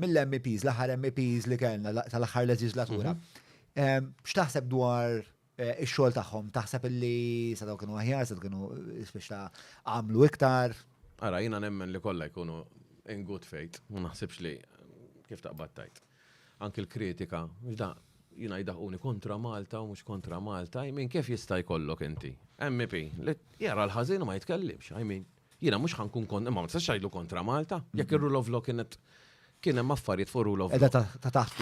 mill-MPs, l-aħħar MPs li kellna tal-aħħar leġislatura. X'taħseb dwar ix-xogħol tagħhom? Taħseb illi sa kienu aħjar, sa kienu biex għamlu iktar? Ara, jiena nemmen li kollha jkunu in good faith, ma naħsibx li kif taqbad tajt. Anki l-kritika, jiena jdaħquni kontra Malta u mhux kontra Malta, kif jista' jkollok inti? MP, li jara l-ħażin u ma jitkellimx, jiena mhux ħankun kontra, ma tistax jgħidlu kontra Malta, jekk ir-rule of law kien hemm affarijiet fuq rule of law. Edha ta' taħt.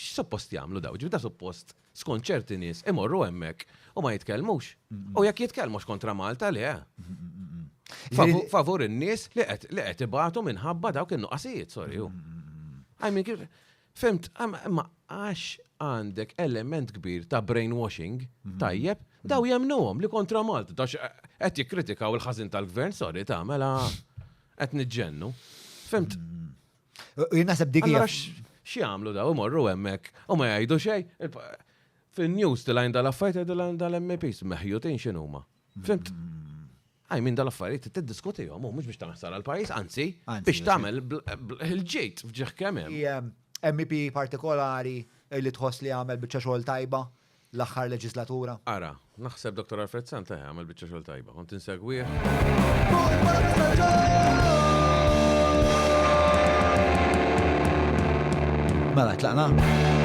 Suppost jagħmlu daw, ġibda suppost skont ċerti nies imorru hemmhekk u ma jitkellmux. U jekk jitkellmux kontra Malta le. Favur in-nies li qed ibagħtu minħabba dawk in-nuqqasijiet, sorry. Fimt, ma għax għandek element kbir ta' brainwashing, tajjeb, daw jemnuhom li kontra Malta, qed jikkritikaw il-ħażin tal-gvern, sorry, ta' mela qed niġġennu. Fimt? Naħseb dik hija xi għamlu daw imorru hemmhekk u ma jgħidu xejn. Fin-news tilgħin dal-affarijiet dal-MPs meħjutin x'inhuma. Fimt? Min dal-affarijiet tiddiskutihom u mhux biex taħsar għall-pajjiż, anzi biex tagħmel il-ġejt f'ġieħ kemm hemm. MEP partikolari li tħoss li għamel biċċa xogħol tajba l-aħħar leġislatura? Ara, naħseb Dr. Alfred Santa għamel biċċa xogħol tajba. Kont insegwih. Mela, tlaqna?